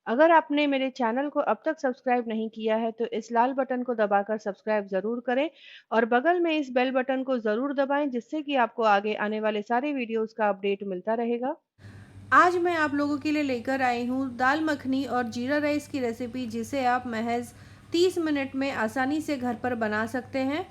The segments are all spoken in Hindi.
अगर आपने मेरे चैनल को अब तक सब्सक्राइब नहीं किया है तो इस लाल बटन को दबाकर सब्सक्राइब ज़रूर करें और बगल में इस बेल बटन को ज़रूर दबाएं जिससे कि आपको आगे आने वाले सारे वीडियोस का अपडेट मिलता रहेगा। आज मैं आप लोगों के लिए लेकर आई हूँ दाल मखनी और जीरा राइस की रेसिपी, जिसे आप महज 30 मिनट में आसानी से घर पर बना सकते हैं।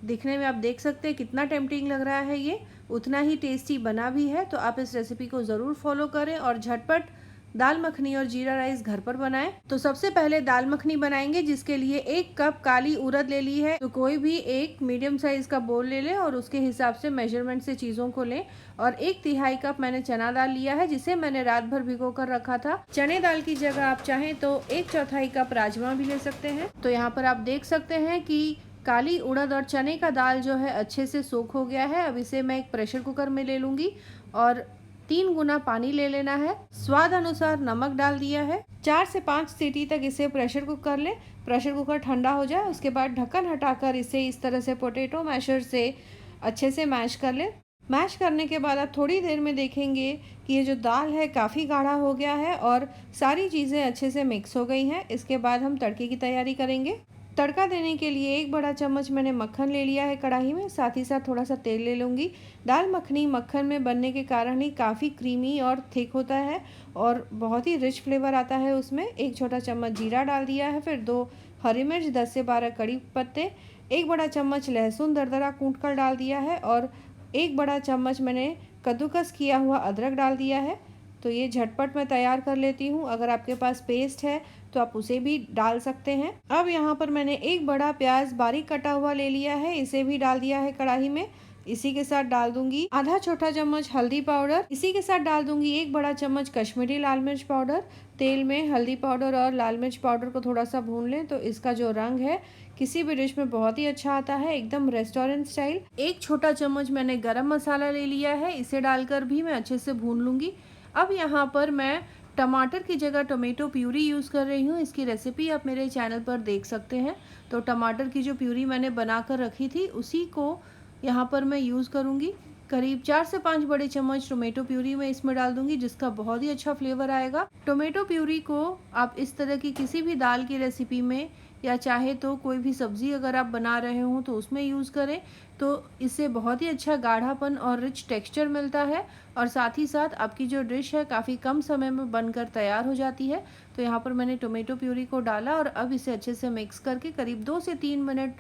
दिखने में आप देख सकते हैं कितना टेम्पटिंग लग रहा है, ये उतना ही टेस्टी बना भी है। तो आप इस रेसिपी को ज़रूर फॉलो करें और झटपट दाल मखनी और जीरा राइस घर पर बनाएं। तो सबसे पहले दाल मखनी बनाएंगे, जिसके लिए 1 कप काली उड़द ले ली है। तो कोई भी एक मीडियम साइज का बोल ले लें और उसके हिसाब से मेजरमेंट से चीज़ों को लें। और 1/3 कप मैंने चना दाल लिया है, जिसे मैंने रात भर भिगो कर रखा था। चने दाल की जगह आप चाहें तो 1/4 कप राजमा भी ले सकते हैं। तो यहाँ पर आप देख सकते हैं कि काली उड़द और चने का दाल जो है अच्छे से सोख हो गया है। अब इसे मैं एक प्रेशर कुकर में ले लूंगी और 3 गुना पानी ले लेना है। स्वाद अनुसार नमक डाल दिया है। 4 से 5 सीटी तक इसे प्रेशर कुक कर लें। प्रेशर कुकर ठंडा हो जाए उसके बाद ढक्कन हटाकर इसे इस तरह से पोटैटो मैशर से अच्छे से मैश कर लें। मैश करने के बाद आप थोड़ी देर में देखेंगे कि ये जो दाल है काफ़ी गाढ़ा हो गया है और सारी चीज़ें अच्छे से मिक्स हो गई हैं। इसके बाद हम तड़के की तैयारी करेंगे। तड़का देने के लिए 1 बड़ा चम्मच मैंने मक्खन ले लिया है कढ़ाई में, साथ ही साथ थोड़ा सा तेल ले लूँगी। दाल मखनी मक्खन में बनने के कारण ही काफ़ी क्रीमी और थिक होता है और बहुत ही रिच फ्लेवर आता है उसमें। 1 छोटा चम्मच जीरा डाल दिया है, फिर 2 हरी मिर्च, 10 से 12 कड़ी पत्ते, 1 बड़ा चम्मच लहसुन दरदरा कूट कर डाल दिया है और 1 बड़ा चम्मच मैंने कद्दूकस किया हुआ अदरक डाल दिया है। तो ये झटपट मैं तैयार कर लेती हूँ। अगर आपके पास पेस्ट है तो आप उसे भी डाल सकते हैं। अब यहाँ पर मैंने 1 बड़ा प्याज बारीक कटा हुआ ले लिया है, इसे भी डाल दिया है कढ़ाई में। इसी के साथ डाल दूंगी आधा छोटा चम्मच हल्दी पाउडर। इसी के साथ डाल दूंगी 1 बड़ा चम्मच कश्मीरी लाल मिर्च पाउडर। तेल में हल्दी पाउडर और लाल मिर्च पाउडर को थोड़ा सा भून लें तो इसका जो रंग है किसी भी डिश में बहुत ही अच्छा आता है, एकदम रेस्टोरेंट स्टाइल। 1 छोटा चम्मच मैंने गरम मसाला ले लिया है, इसे डालकर भी मैं अच्छे से भून लूंगी। अब यहाँ पर मैं टमाटर की जगह टोमेटो प्यूरी यूज़ कर रही हूँ। इसकी रेसिपी आप मेरे चैनल पर देख सकते हैं। तो टमाटर की जो प्यूरी मैंने बना कर रखी थी उसी को यहाँ पर मैं यूज़ करूँगी। करीब 4 से 5 बड़े चम्मच टोमेटो प्यूरी मैं इसमें डाल दूँगी, जिसका बहुत ही अच्छा फ्लेवर आएगा। टोमेटो प्यूरी को आप इस तरह की किसी भी दाल की रेसिपी में या चाहे तो कोई भी सब्ज़ी अगर आप बना रहे हो तो उसमें यूज़ करें, तो इससे बहुत ही अच्छा गाढ़ापन और रिच टेक्सचर मिलता है और साथ ही साथ आपकी जो डिश है काफ़ी कम समय में बनकर तैयार हो जाती है। तो यहाँ पर मैंने टोमेटो प्यूरी को डाला और अब इसे अच्छे से मिक्स करके करीब 2 से 3 मिनट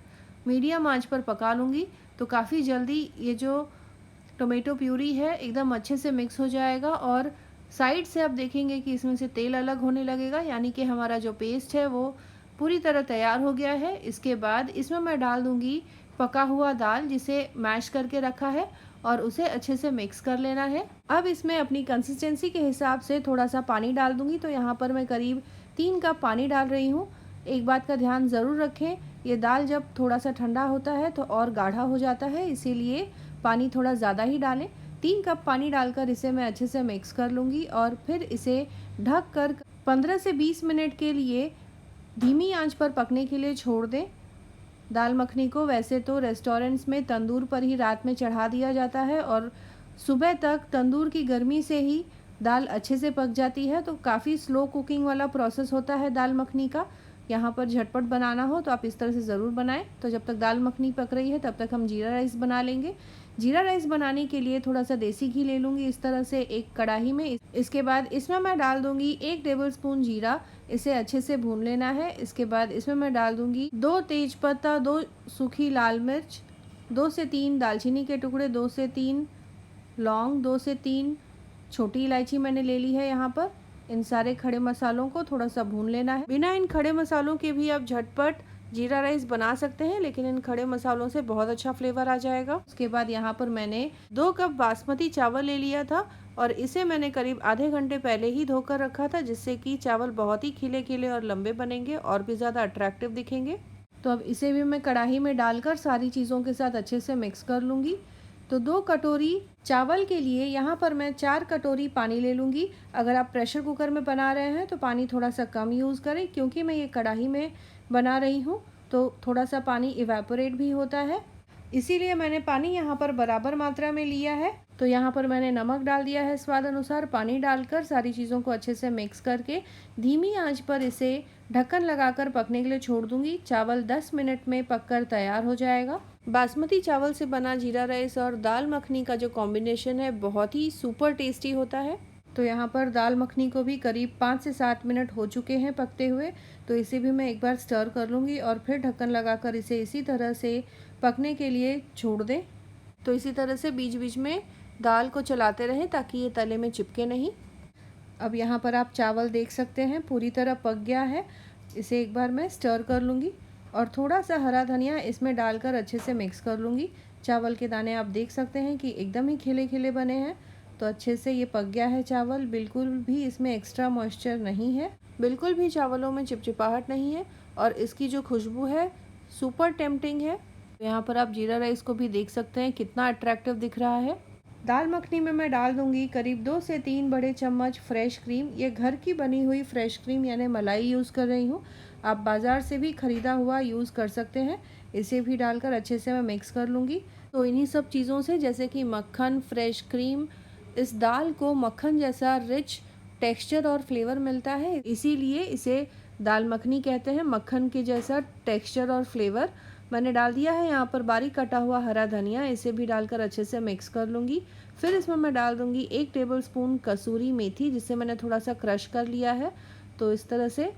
मीडियम आंच पर पका लूँगी। तो काफ़ी जल्दी ये जो टोमेटो प्यूरी है एकदम अच्छे से मिक्स हो जाएगा और साइड से आप देखेंगे कि इसमें से तेल अलग होने लगेगा, यानी कि हमारा जो पेस्ट है वो पूरी तरह तैयार हो गया है। इसके बाद इसमें मैं डाल दूँगी पका हुआ दाल, जिसे मैश करके रखा है और उसे अच्छे से मिक्स कर लेना है। अब इसमें अपनी कंसिस्टेंसी के हिसाब से थोड़ा सा पानी डाल दूँगी। तो यहाँ पर मैं करीब 3 कप पानी डाल रही हूँ। एक बात का ध्यान ज़रूर रखें, ये दाल जब थोड़ा सा ठंडा होता है तो और गाढ़ा हो जाता है, इसीलिए पानी थोड़ा ज़्यादा ही डालें। 3 कप पानी डालकर इसे मैं अच्छे से मिक्स कर लूँगी और फिर इसे ढक कर 15 से 20 मिनट के लिए धीमी आंच पर पकने के लिए छोड़ दें। दाल मखनी को वैसे तो रेस्टोरेंट्स में तंदूर पर ही रात में चढ़ा दिया जाता है और सुबह तक तंदूर की गर्मी से ही दाल अच्छे से पक जाती है। तो काफ़ी स्लो कुकिंग वाला प्रोसेस होता है दाल मखनी का। यहाँ पर झटपट बनाना हो तो आप इस तरह से ज़रूर बनाएं। तो जब तक दाल मखनी पक रही है तब तक हम जीरा राइस बना लेंगे। जीरा राइस बनाने के लिए थोड़ा सा देसी घी ले लूँगी इस तरह से एक कढ़ाई में। इसके बाद इसमें मैं डाल दूँगी 1 टेबलस्पून जीरा, इसे अच्छे से भून लेना है। इसके बाद इसमें मैं डाल दूँगी 2 तेज़पत्ता, 2 सूखी लाल मिर्च, 2 से 3 दालचीनी के टुकड़े, 2 से 3 लौंग, 2 से 3 छोटी इलायची मैंने ले ली है यहाँ पर। इन सारे खड़े मसालों को थोड़ा सा भून लेना है। बिना इन खड़े मसालों के भी आप झटपट जीरा राइस बना सकते हैं, लेकिन इन खड़े मसालों से बहुत अच्छा फ्लेवर आ जाएगा। उसके बाद यहाँ पर मैंने 2 कप बासमती चावल ले लिया था और इसे मैंने करीब आधे घंटे पहले ही धोकर रखा था, जिससे कि चावल बहुत ही खिले खिले और लंबे बनेंगे और भी ज़्यादा अट्रैक्टिव दिखेंगे। तो अब इसे भी मैं कढ़ाई में डालकर सारी चीज़ों के साथ अच्छे से मिक्स कर लूँगी। तो 2 कटोरी चावल के लिए यहाँ पर मैं 4 कटोरी पानी ले लूँगी। अगर आप प्रेशर कुकर में बना रहे हैं तो पानी थोड़ा सा कम यूज़ करें, क्योंकि मैं ये कढ़ाई में बना रही हूँ तो थोड़ा सा पानी इवेपोरेट भी होता है, इसीलिए मैंने पानी यहाँ पर बराबर मात्रा में लिया है। तो यहाँ पर मैंने नमक डाल दिया है स्वाद अनुसार। पानी डालकर सारी चीज़ों को अच्छे से मिक्स करके धीमी आंच पर इसे ढक्कन लगाकर पकने के लिए छोड़ दूंगी। चावल 10 मिनट में पककर तैयार हो जाएगा। बासमती चावल से बना जीरा राइस और दाल मखनी का जो कॉम्बिनेशन है बहुत ही सुपर टेस्टी होता है। तो यहाँ पर दाल मखनी को भी करीब 5 से 7 मिनट हो चुके हैं पकते हुए। तो इसे भी मैं एक बार स्टर कर लूँगी और फिर ढक्कन लगाकर इसे इसी तरह से पकने के लिए छोड़ दें। तो इसी तरह से बीच बीच में दाल को चलाते रहें ताकि ये तले में चिपके नहीं। अब यहाँ पर आप चावल देख सकते हैं पूरी तरह पक गया है। इसे एक बार मैं स्टर कर लूँगी और थोड़ा सा हरा धनिया इसमें डालकर अच्छे से मिक्स कर लूँगी। चावल के दाने आप देख सकते हैं कि एकदम ही खिले खिले बने हैं। तो अच्छे से ये पक गया है चावल, बिल्कुल भी इसमें एक्स्ट्रा मॉइस्चर नहीं है, बिल्कुल भी चावलों में चिपचिपाहट नहीं है और इसकी जो खुशबू है सुपर टेम्पटिंग है। यहाँ पर आप जीरा राइस को भी देख सकते हैं कितना अट्रैक्टिव दिख रहा है। दाल मखनी में मैं डाल दूंगी करीब 2 से 3 बड़े चम्मच फ्रेश क्रीम। ये घर की बनी हुई फ्रेश क्रीम यानी मलाई यूज़ कर रही हूँ। आप बाज़ार से भी ख़रीदा हुआ यूज़ कर सकते हैं। इसे भी डालकर अच्छे से मैं मिक्स कर लूँगी। तो इन्हीं सब चीज़ों से जैसे कि मक्खन, फ्रेश क्रीम, इस दाल को मक्खन जैसा रिच टेक्सचर और फ्लेवर मिलता है, इसीलिए इसे दाल मखनी कहते हैं। मक्खन के जैसा टेक्सचर और फ्लेवर मैंने डाल दिया है। यहाँ पर बारीक कटा हुआ हरा धनिया, इसे भी डालकर अच्छे से मिक्स कर लूँगी। फिर इसमें मैं डाल दूँगी 1 टेबलस्पून कसूरी मेथी, जिसे मैंने थोड़ा सा क्रश कर लिया है। तो इस तरह से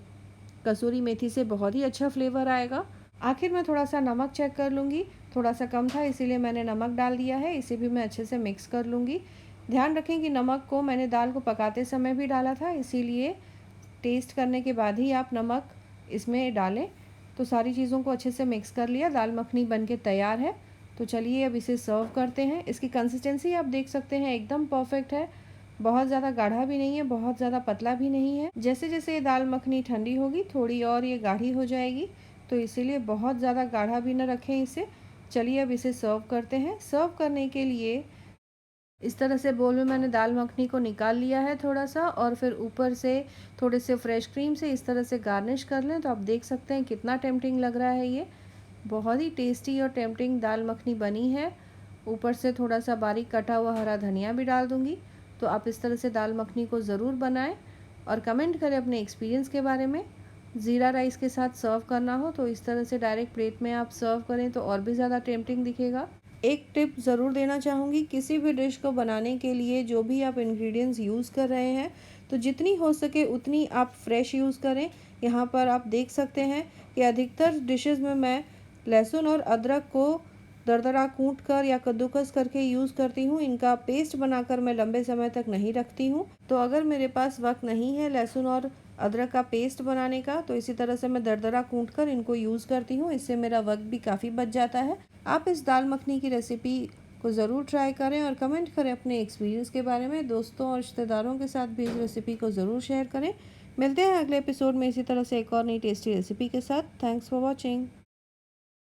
कसूरी मेथी से बहुत ही अच्छा फ्लेवर आएगा। आखिर में थोड़ा सा नमक चेक कर लूँगी, थोड़ा सा कम था इसीलिए मैंने नमक डाल दिया है। इसे भी मैं अच्छे से मिक्स कर लूँगी। ध्यान रखें कि नमक को मैंने दाल को पकाते समय भी डाला था, इसीलिए टेस्ट करने के बाद ही आप नमक इसमें डालें। तो सारी चीज़ों को अच्छे से मिक्स कर लिया, दाल मखनी बनके तैयार है। तो चलिए अब इसे सर्व करते हैं। इसकी कंसिस्टेंसी आप देख सकते हैं एकदम परफेक्ट है, बहुत ज़्यादा गाढ़ा भी नहीं है, बहुत ज़्यादा पतला भी नहीं है। जैसे जैसे ये दाल मखनी ठंडी होगी थोड़ी और ये गाढ़ी हो जाएगी, तो इसीलिए बहुत ज़्यादा गाढ़ा भी न रखें इसे। चलिए अब इसे सर्व करते हैं। सर्व करने के लिए इस तरह से बोल में मैंने दाल मखनी को निकाल लिया है थोड़ा सा, और फिर ऊपर से थोड़े से फ्रेश क्रीम से इस तरह से गार्निश कर लें। तो आप देख सकते हैं कितना टेम्पटिंग लग रहा है। ये बहुत ही टेस्टी और टेम्पटिंग दाल मखनी बनी है। ऊपर से थोड़ा सा बारीक कटा हुआ हरा धनिया भी डाल दूँगी। तो आप इस तरह से दाल मखनी को ज़रूर बनाएं और कमेंट करें अपने एक्सपीरियंस के बारे में। ज़ीरा राइस के साथ सर्व करना हो तो इस तरह से डायरेक्ट प्लेट में आप सर्व करें तो और भी ज़्यादा टेम्पटिंग दिखेगा। एक टिप ज़रूर देना चाहूँगी, किसी भी डिश को बनाने के लिए जो भी आप इंग्रेडिएंट्स यूज़ कर रहे हैं तो जितनी हो सके उतनी आप फ्रेश यूज़ करें। यहाँ पर आप देख सकते हैं कि अधिकतर डिशेस में मैं लहसुन और अदरक को दरदरा कूट कर या कद्दूकस करके यूज़ करती हूँ। इनका पेस्ट बनाकर मैं लंबे समय तक नहीं रखती हूँ। तो अगर मेरे पास वक्त नहीं है लहसुन और अदरक का पेस्ट बनाने का तो इसी तरह से मैं दरदरा कूट कर इनको यूज़ करती हूँ। इससे मेरा वक्त भी काफ़ी बच जाता है। आप इस दाल मखनी की रेसिपी को ज़रूर ट्राई करें और कमेंट करें अपने एक्सपीरियंस के बारे में। दोस्तों और रिश्तेदारों के साथ भी इस रेसिपी को ज़रूर शेयर करें। मिलते हैं अगले एपिसोड में इसी तरह से एक और नई टेस्टी रेसिपी के साथ। Thanks for watching.